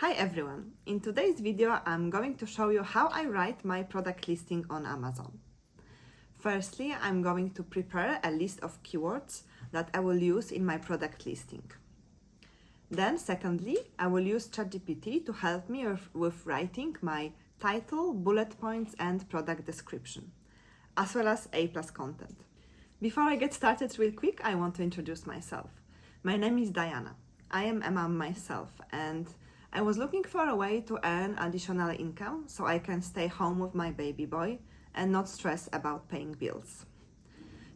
Hi everyone! In today's video I'm going to show you how I write my product listing on Amazon. Firstly, I'm going to prepare a list of keywords that I will use in my product listing. Then secondly, I will use ChatGPT to help me with writing my title, bullet points and product description, as well as A+ content. Before I get started real quick, I want to introduce myself. My name is Diana. I am a mom myself and I was looking for a way to earn additional income so I can stay home with my baby boy and not stress about paying bills.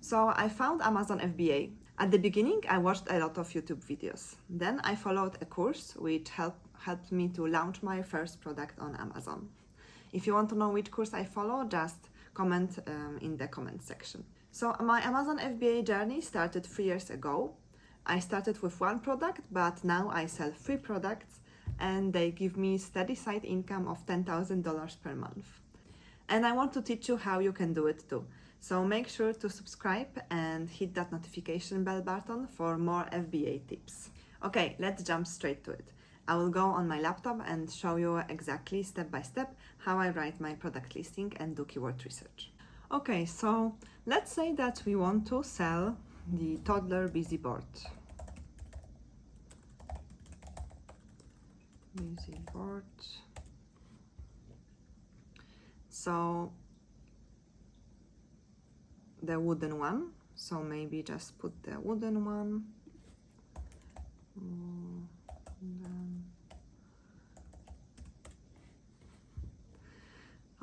So I found Amazon FBA. At the beginning, I watched a lot of YouTube videos. Then I followed a course which helped me to launch my first product on Amazon. If you want to know which course I follow, just comment in the comment section. So my Amazon FBA journey started 3 years ago. I started with one product, but now I sell 3 products and they give me steady side income of $10,000 per month. And I want to teach you how you can do it too. So make sure to subscribe and hit that notification bell button for more FBA tips. Okay, let's jump straight to it. I will go on my laptop and show you exactly step by step how I write my product listing and do keyword research. Okay, so let's say that we want to sell the toddler busy board. Busy board. So the wooden one, so maybe just put the wooden one.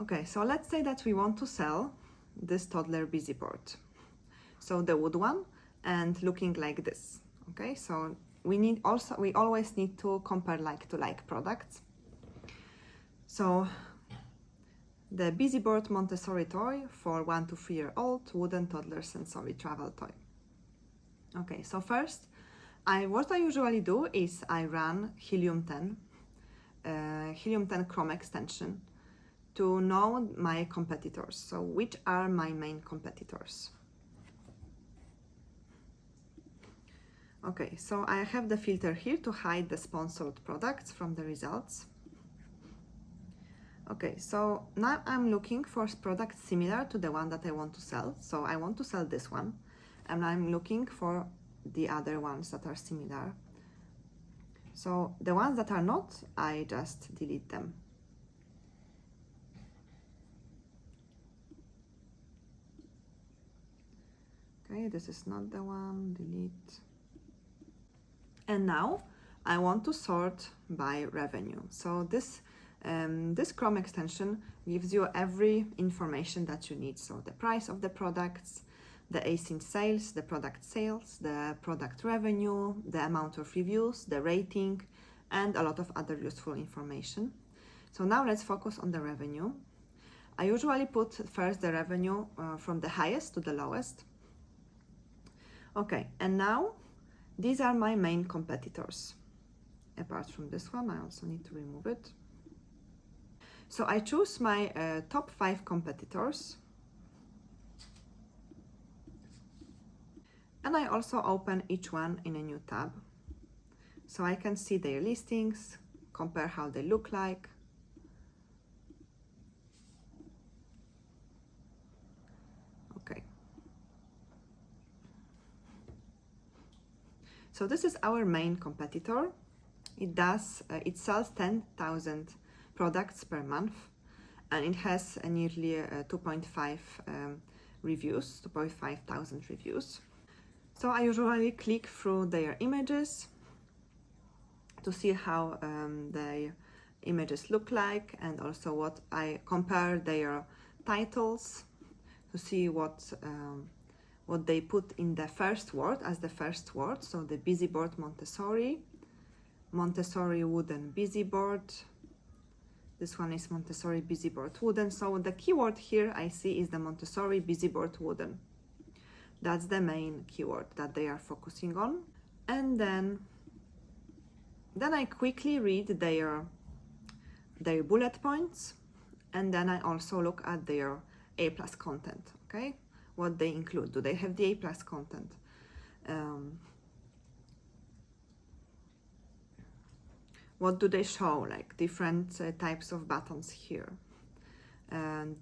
Okay, so let's say that we want to sell this toddler busy board. So the wood one and looking like this. Okay, so we always need to compare like to like products. So the busy board Montessori toy for 1 to 3 year old wooden toddler sensory travel toy. Okay, so first, what I usually do is I run Helium 10 Chrome extension to know my competitors. So which are my main competitors? Okay, so I have the filter here to hide the sponsored products from the results. Okay, so now I'm looking for products similar to the one that I want to sell. So I want to sell this one, and I'm looking for the other ones that are similar. So the ones that are not, I just delete them. Okay, this is not the one, delete. And now I want to sort by revenue. So this Chrome extension gives you every information that you need. So the price of the products, the ASIN sales, the product sales, the product revenue, the amount of reviews, the rating, and a lot of other useful information. So now let's focus on the revenue. I usually put first the revenue from the highest to the lowest. Okay, and now these are my main competitors. Apart from this one, I also need to remove it. So I choose my top 5 competitors. And I also open each one in a new tab. So I can see their listings, compare how they look like. Okay. So this is our main competitor. It sells 10,000 products per month, and it has nearly 2.5 reviews, 2,500 reviews. So I usually click through their images to see how their images look like, and also what I compare their titles to see what they put in the first word as the first word. So the busy board Montessori, Montessori wooden busy board. This one is Montessori busy board wooden. So the keyword here I see is the Montessori busy board wooden. That's the main keyword that they are focusing on. And then I quickly read their bullet points, and then I also look at their A+ content. Okay, what they include. Do they have the A+ content? what do they show, like different types of buttons here. And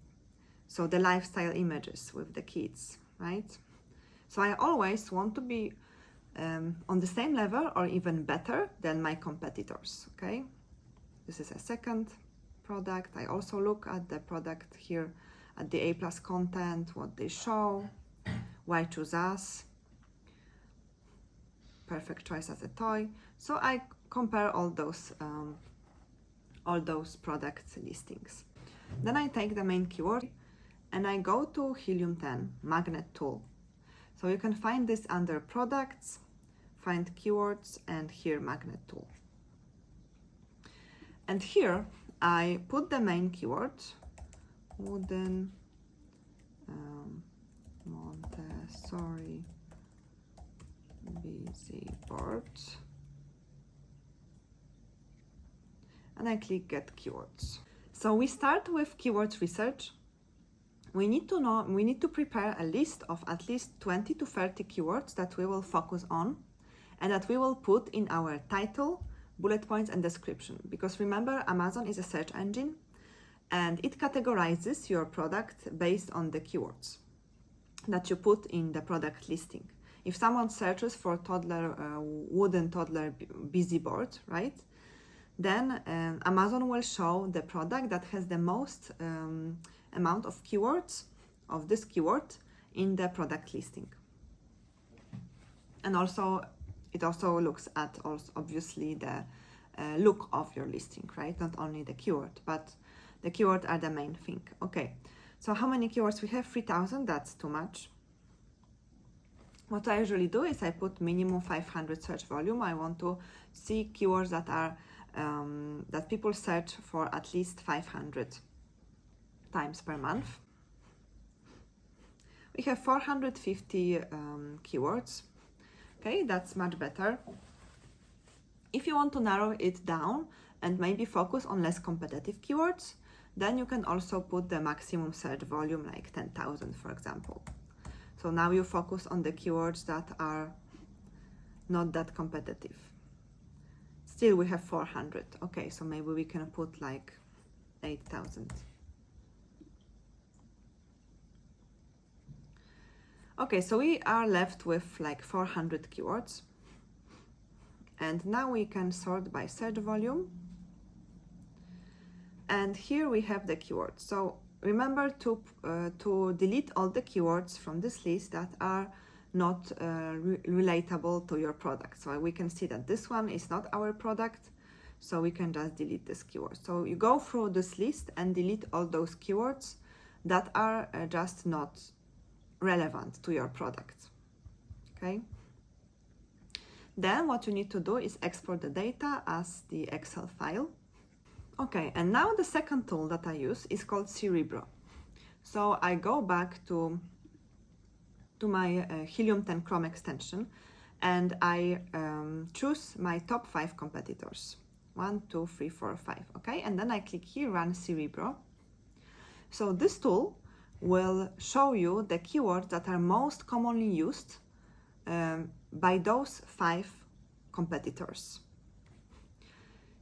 so the lifestyle images with the kids, right? So I always want to be on the same level or even better than my competitors, okay? This is a second product. I also look at the product here, at the A+ content, what they show, why choose us, perfect choice as a toy. So I compare all those product listings. Then I take the main keyword and I go to Helium 10 magnet tool. So you can find this under products, find keywords, and here magnet tool. And here I put the main keyword, wooden Montessori busy board, and I click get keywords. So we start with keywords research. We need to prepare a list of at least 20 to 30 keywords that we will focus on and that we will put in our title, bullet points, and description. Because remember, Amazon is a search engine and it categorizes your product based on the keywords that you put in the product listing. If someone searches for wooden toddler busy board, right? Then Amazon will show the product that has the most amount of keywords of this keyword in the product listing. And also, it also looks at obviously the look of your listing, right? Not only the keyword, but the keywords are the main thing. Okay, so how many keywords we have? 3,000, that's too much. What I usually do is I put minimum 500 search volume. I want to see keywords that are that people search for at least 500 times per month. We have 450 keywords. Okay, that's much better. If you want to narrow it down and maybe focus on less competitive keywords, then you can also put the maximum search volume, like 10,000, for example. So now you focus on the keywords that are not that competitive. Still, we have 400. Okay, so maybe we can put like 8,000. Okay, so we are left with like 400 keywords. And now we can sort by search volume. And here we have the keywords. So remember to delete all the keywords from this list that are not relatable to your product. So we can see that this one is not our product, so we can just delete this keyword. So you go through this list and delete all those keywords that are just not relevant to your product. Okay. Then what you need to do is export the data as the Excel file. Okay, and now the second tool that I use is called Cerebro. So I go back to my Helium 10 Chrome extension and I choose my top 5 competitors. 1, 2, 3, 4, 5. Okay, and then I click here, Run Cerebro. So this tool will show you the keywords that are most commonly used by those 5 competitors.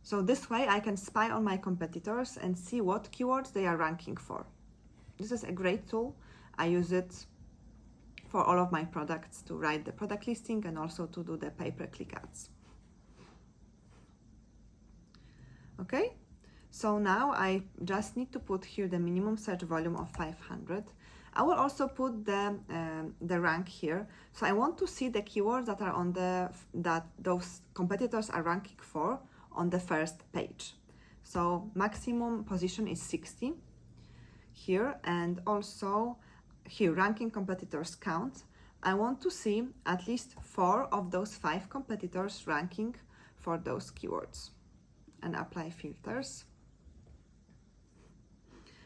So this way I can spy on my competitors and see what keywords they are ranking for. This is a great tool. I use it for all of my products to write the product listing and also to do the pay-per-click ads. Okay, so now I just need to put here the minimum search volume of 500. I will also put the rank here. So I want to see the keywords that are on that those competitors are ranking for on the first page. So maximum position is 60 here, and also here ranking competitors count. I want to see at least 4 of those 5 competitors ranking for those keywords, and apply filters.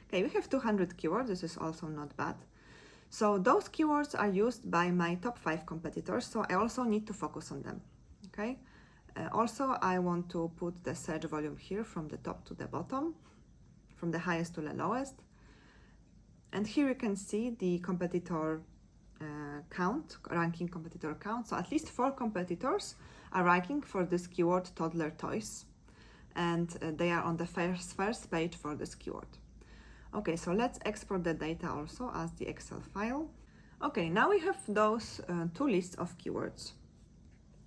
Okay, we have 200 keywords. This is also not bad. So those keywords are used by my top 5 competitors, so I also need to focus on them. Okay. Also, I want to put the search volume here from the top to the bottom, from the highest to the lowest. And here you can see the competitor count, ranking competitor count. So at least 4 competitors are ranking for this keyword toddler toys. and they are on the first page for this keyword. Okay, so let's export the data also as the Excel file. Okay, now we have those two lists of keywords.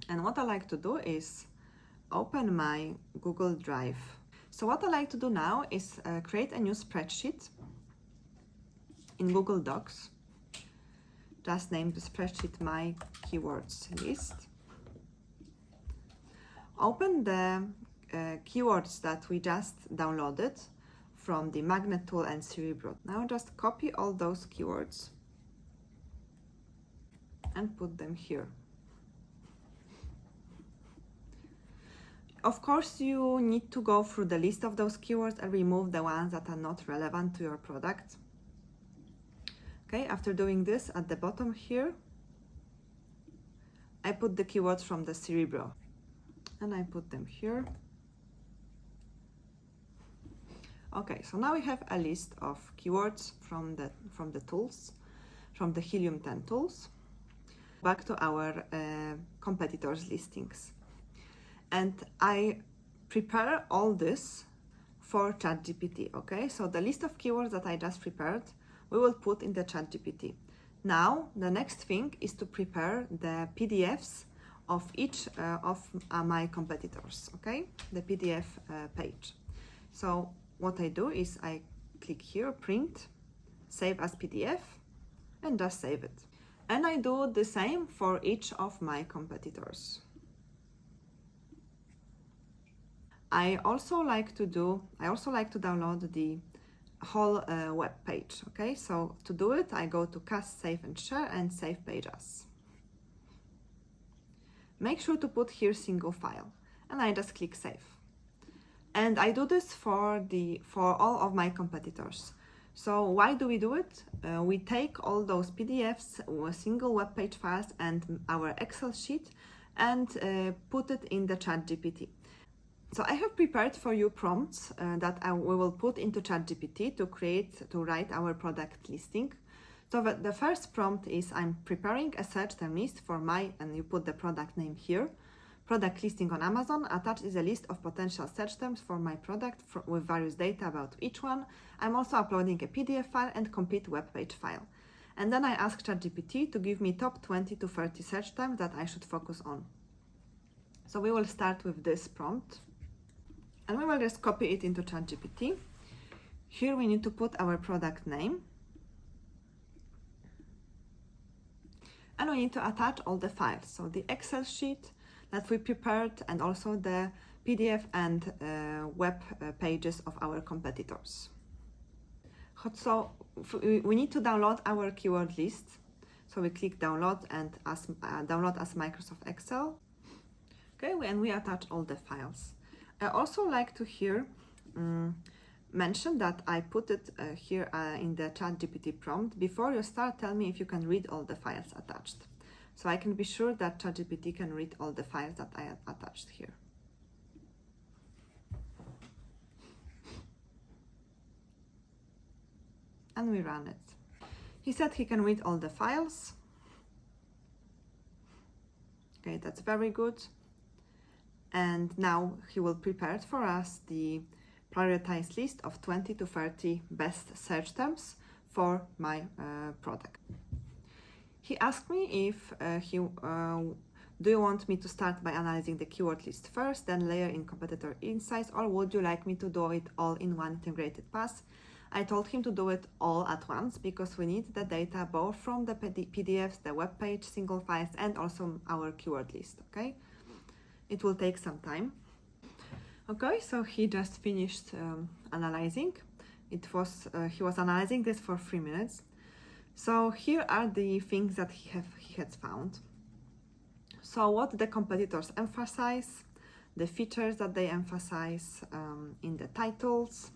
And what I like to do is open my Google Drive. So what I like to do now is create a new spreadsheet in Google Docs. Just name the spreadsheet My Keywords List. Open the keywords that we just downloaded from the Magnet tool and Cerebro. Now just copy all those keywords and put them here. Of course, you need to go through the list of those keywords and remove the ones that are not relevant to your product. Okay, after doing this, at the bottom here, I put the keywords from the Cerebro and I put them here. Okay, so now we have a list of keywords from the tools, from the Helium 10 tools. Back to our competitors listings. And I prepare all this for ChatGPT, okay? So the list of keywords that I just prepared, we will put in the ChatGPT. Now, the next thing is to prepare the PDFs of each of my competitors, okay? The PDF page. So what I do is I click here, print, save as PDF, and just save it. And I do the same for each of my competitors. I also like to download the whole web page. Okay, so to do it, I go to Cast, Save and Share and Save Page As. Make sure to put here single file, and I just click Save. And I do this for all of my competitors. So why do we do it? We take all those PDFs, single web page files, and our Excel sheet, and put it in the ChatGPT. So I have prepared for you prompts that we will put into ChatGPT to write our product listing. So the first prompt is I'm preparing a search term list for and you put the product name here, product listing on Amazon. Attached is a list of potential search terms for my product with various data about each one. I'm also uploading a PDF file and complete web page file. And then I ask ChatGPT to give me top 20 to 30 search terms that I should focus on. So we will start with this prompt. And we will just copy it into ChatGPT. Here we need to put our product name. And we need to attach all the files. So the Excel sheet that we prepared and also the PDF and web pages of our competitors. So we need to download our keyword list. So we click download and download as Microsoft Excel. Okay, and we attach all the files. I also like to here mention that I put it here in the ChatGPT prompt. Before you start, tell me if you can read all the files attached. So I can be sure that ChatGPT can read all the files that I have attached here. And we run it. He said he can read all the files. Okay, that's very good. And now he will prepare for us the prioritized list of 20 to 30 best search terms for my product. He asked me if do you want me to start by analyzing the keyword list first, then layer in competitor insights, or would you like me to do it all in one integrated pass? I told him to do it all at once because we need the data both from the PDFs, the web page, single files, and also our keyword list, okay? It will take some time. Okay, so he just finished analyzing. He was analyzing this for 3 minutes. So here are the things that he has found. So what the competitors emphasize, the features that they emphasize in the titles.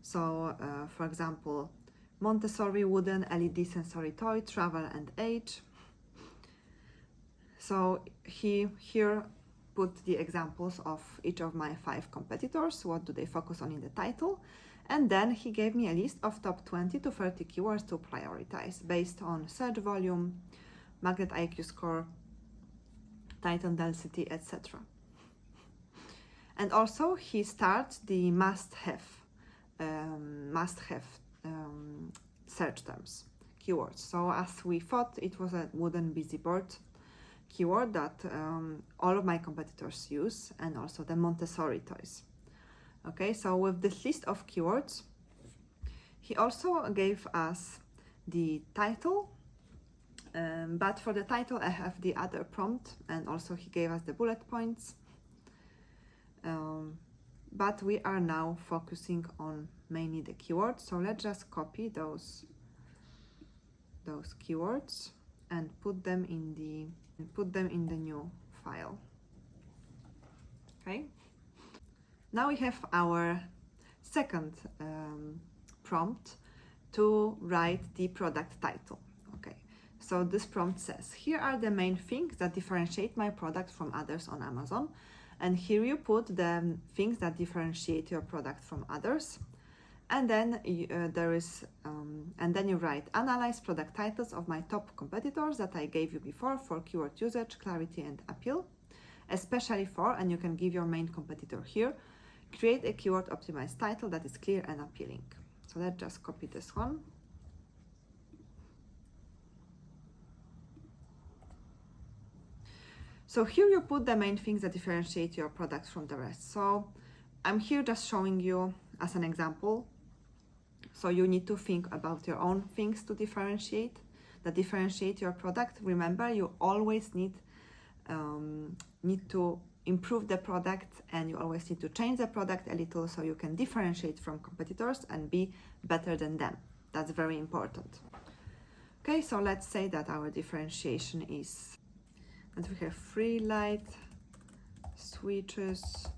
So for example, Montessori wooden LED sensory toy, travel and age. So he here put the examples of each of my 5 competitors, what do they focus on in the title, and then he gave me a list of top 20 to 30 keywords to prioritize based on search volume, Magnet IQ score, title density, etc. And also he starts the must-have search terms, keywords. So as we thought, it was a wooden busy board keyword that all of my competitors use, and also the Montessori toys. Okay, so with this list of keywords, he also gave us the title, but for the title I have the other prompt, and also he gave us the bullet points. But we are now focusing on mainly the keywords, so let's just copy those keywords and put them in the new file. Okay, now we have our second prompt to write the product title. Okay, so this prompt says, here are the main things that differentiate my product from others on Amazon. And here you put the things that differentiate your product from others, and then and then you write, analyze product titles of my top competitors that I gave you before for keyword usage, clarity, and appeal, especially for, and you can give your main competitor here, create a keyword optimized title that is clear and appealing. So let's just copy this one. So here you put the main things that differentiate your product from the rest. So I'm here just showing you as an example. So you need to think about your own things to differentiate, that differentiate your product. Remember, you always need to improve the product, and you always need to change the product a little so you can differentiate from competitors and be better than them. That's very important. Okay, so let's say that our differentiation is that we have 3 light switches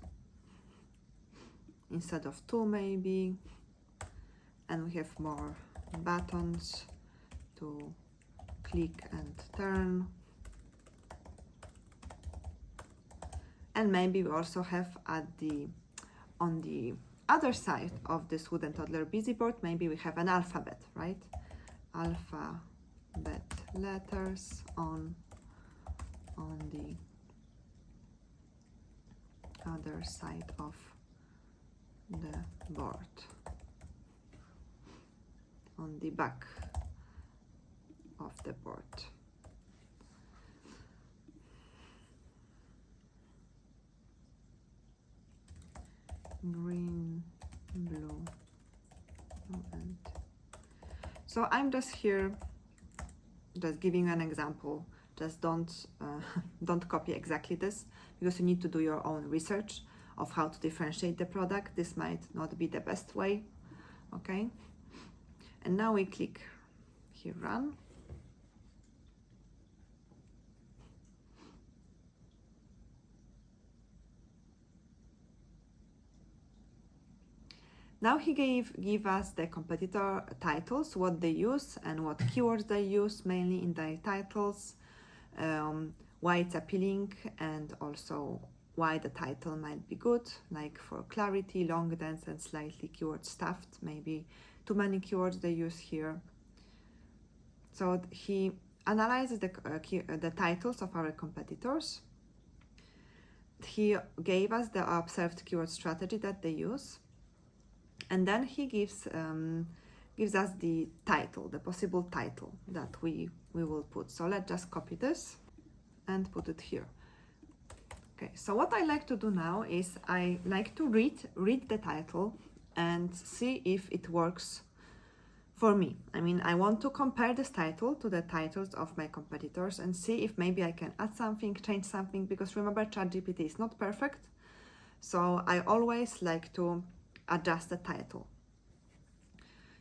instead of 2 maybe, and we have more buttons to click and turn, and maybe we also have on the other side of this wooden toddler busy board, maybe we have an alphabet, right? Alphabet letters on the other side of the board, on the back of the board. Green, blue, and so I'm just here just giving an example. Just don't copy exactly this, because you need to do your own research of how to differentiate the product. This might not be the best way. Okay, and now we click here, run. Now he give us the competitor titles, what they use and what keywords they use mainly in their titles, why it's appealing, and also why the title might be good, like for clarity, long, dense, and slightly keyword stuffed, maybe too many keywords they use here. So he analyzes the titles of our competitors. He gave us the observed keyword strategy that they use, and then he gives us the title, the possible title that we will put. So let's just copy this and put it here. Okay, so what I like to do now is I like to read the title and see if it works for me. I mean, I want to compare this title to the titles of my competitors and see if maybe I can add something, change something, because remember, ChatGPT is not perfect. So I always like to adjust the title.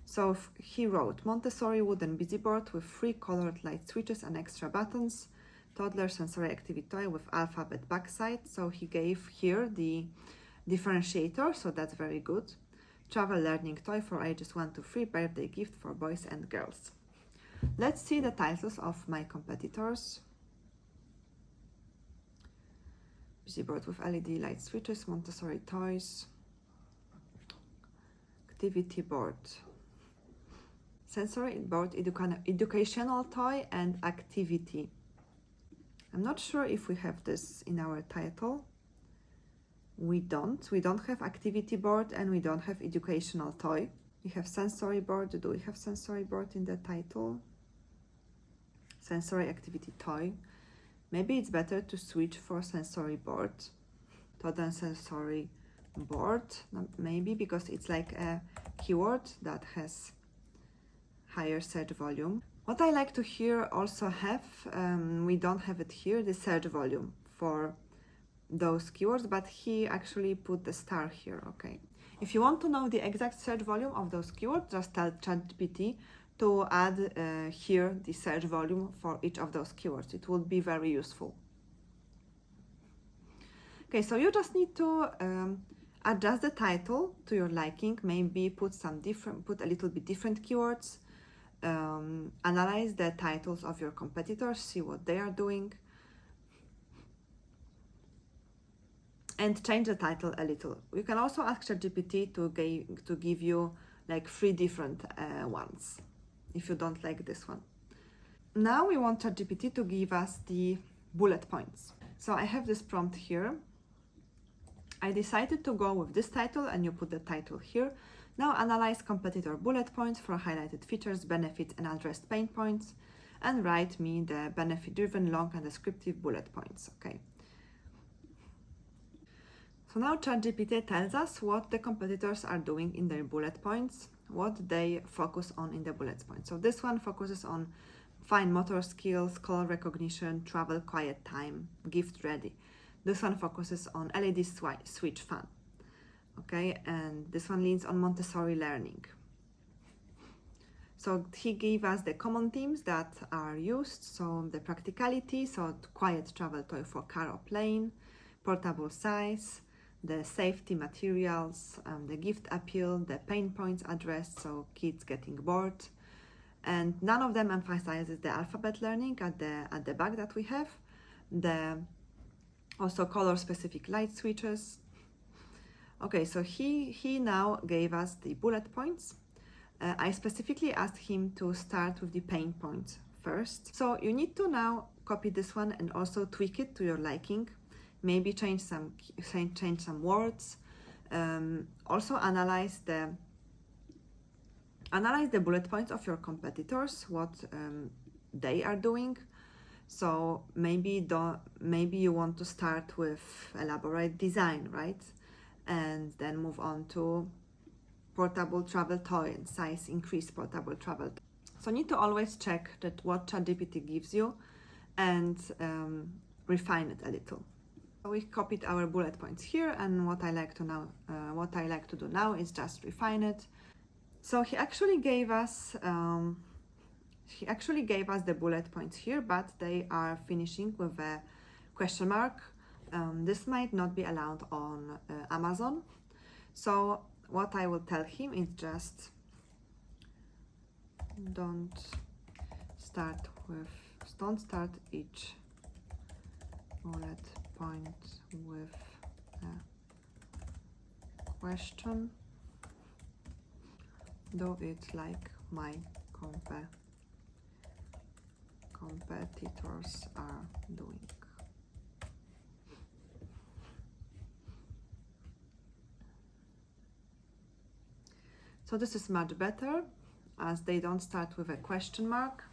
So he wrote, Montessori wooden busy board with 3 colored light switches and extra buttons, toddler sensory activity toy with alphabet backside. So he gave here the differentiator, so that's very good. Travel learning toy for ages 1 to 3, birthday gift for boys and girls. Let's see the titles of my competitors. Busy board with LED light switches, Montessori toys, activity board, sensory board, educational toy, and activity. I'm not sure if we have this in our title. We don't have activity board, and we don't have educational toy. We have sensory board. Do we have sensory board in the title? Sensory activity toy. Maybe it's better to switch for sensory board. Totem sensory board, maybe, because it's like a keyword that has higher search volume. What I like to here also have, we don't have it here, the search volume for those keywords, but he actually put the star here. Okay. If you want to know the exact search volume of those keywords, just tell ChatGPT to add here the search volume for each of those keywords. It would be very useful. Okay, so you just need to adjust the title to your liking. Maybe put a little bit different keywords. Analyze the titles of your competitors, see what they are doing, and change the title a little. You can also ask ChatGPT to give you like 3 different ones if you don't like this one. Now we want ChatGPT to give us the bullet points. So I have this prompt here. I decided to go with this title, and you put the title here. Now analyze competitor bullet points for highlighted features, benefits, and addressed pain points, and write me the benefit-driven, long, and descriptive bullet points. Okay. So now ChatGPT tells us what the competitors are doing in their bullet points, what they focus on in the bullet points. So this one focuses on fine motor skills, color recognition, travel, quiet time, gift ready. This one focuses on LED switch fan. Okay, and this one leans on Montessori learning. So he gave us the common themes that are used. So the practicality, so quiet travel toy for car or plane, portable size, the safety materials, the gift appeal, the pain points addressed, so kids getting bored. And none of them emphasizes the alphabet learning at the back that we have. The also color specific light switches. Okay, so he now gave us the bullet points. I specifically asked him to start with the pain points first. So you need to now copy this one and also tweak it to your liking. Maybe change some words. Also analyze the bullet points of your competitors, what they are doing. So maybe you want to start with elaborate design, right? And then move on to portable travel toy and size increase portable travel. So you need to always check that what ChatGPT gives you and refine it a little. So we copied our bullet points here, and what I like to do now is just refine it. So he actually gave us the bullet points here, but they are finishing with a question mark. This might not be allowed on Amazon. So what I will tell him is just don't start each bullet point with a question. Do it like my competitors are doing. So this is much better, as they don't start with a question mark,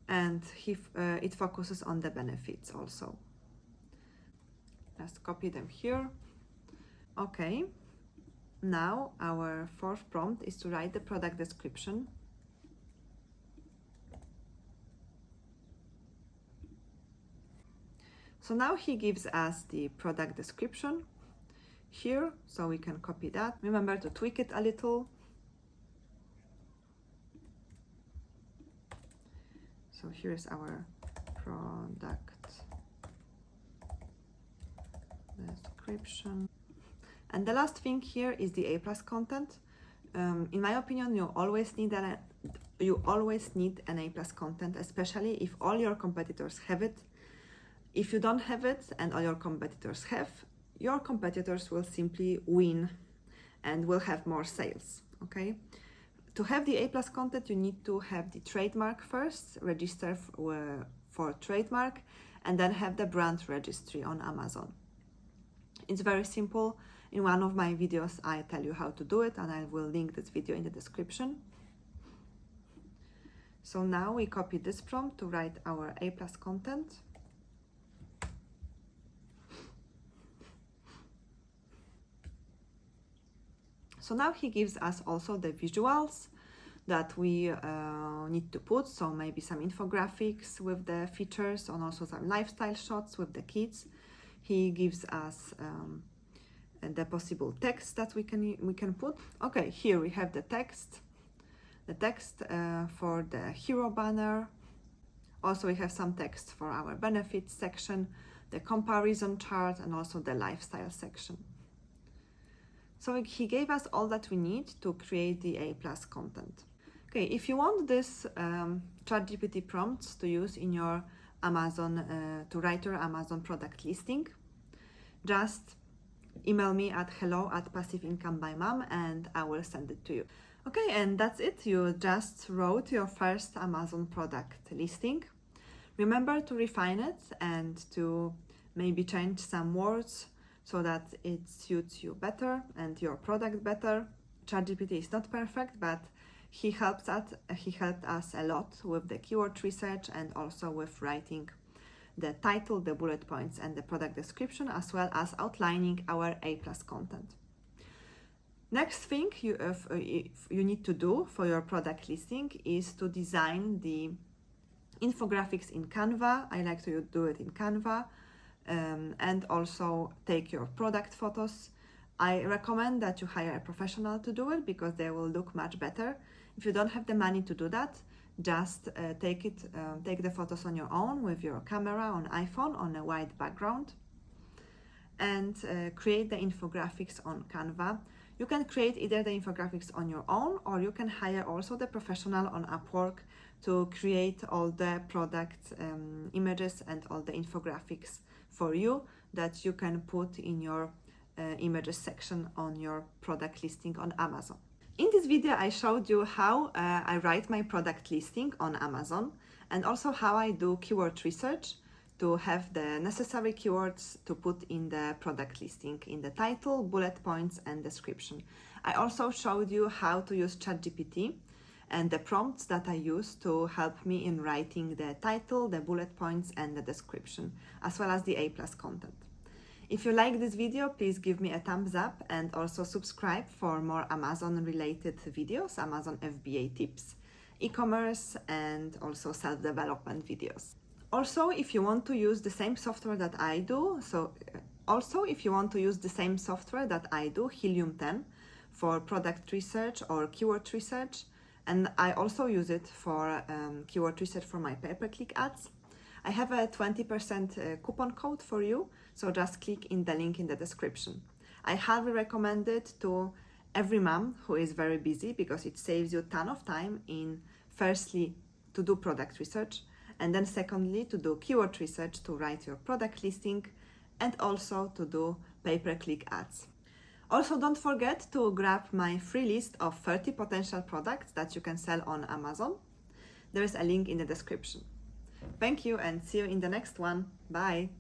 and it focuses on the benefits also. Just copy them here. Okay, now our fourth prompt is to write the product description. So now he gives us the product description here, so we can copy that. Remember to tweak it a little. So here is our product description. And the last thing here is the A+ content. In my opinion, you always need an A+ content, especially if all your competitors have it. If you don't have it and all your competitors have, your competitors will simply win and will have more sales, okay? To have the A+ content, you need to have the trademark first, register for trademark, and then have the brand registry on Amazon. It's very simple. In one of my videos I tell you how to do it, and I will link this video in the description. So now we copy this prompt to write our A+ content. So now he gives us also the visuals that we need to put, so maybe some infographics with the features and also some lifestyle shots with the kids. He gives us the possible text that we can put. Okay, here we have the text for the hero banner. Also we have some text for our benefits section, the comparison chart, and also the lifestyle section. So he gave us all that we need to create the A+ content. Okay, if you want this ChatGPT prompts to use in your Amazon, to write your Amazon product listing, just email me at hello@passiveincomeByMom and I will send it to you. Okay, and that's it. You just wrote your first Amazon product listing. Remember to refine it and to maybe change some words so that it suits you better and your product better. ChatGPT is not perfect, but he helped us a lot with the keyword research and also with writing the title, the bullet points, and the product description, as well as outlining our A+ content. Next thing you need to do for your product listing is to design the infographics in Canva. I like to do it in Canva. And also take your product photos. I recommend that you hire a professional to do it because they will look much better. If you don't have the money to do that, just take the photos on your own with your camera on iPhone on a white background and create the infographics on Canva. You can create either the infographics on your own, or you can hire also the professional on Upwork to create all the product images and all the infographics for you that you can put in your images section on your product listing on Amazon. In this video I showed you how I write my product listing on Amazon, and also how I do keyword research to have the necessary keywords to put in the product listing, in the title, bullet points, and description. I also showed you how to use ChatGPT and the prompts that I use to help me in writing the title, the bullet points, and the description, as well as the A+ content. If you like this video, please give me a thumbs up and also subscribe for more Amazon related videos, Amazon FBA tips, e-commerce, and also self-development videos. Also, if you want to use the same software that I do, Helium 10, for product research or keyword research, and I also use it for keyword research for my pay-per-click ads, I have a 20% coupon code for you, so just click in the link in the description. I highly recommend it to every mom who is very busy because it saves you a ton of time in, firstly, to do product research, and then secondly, to do keyword research to write your product listing, and also to do pay-per-click ads. Also, don't forget to grab my free list of 30 potential products that you can sell on Amazon. There is a link in the description. Thank you and see you in the next one. Bye!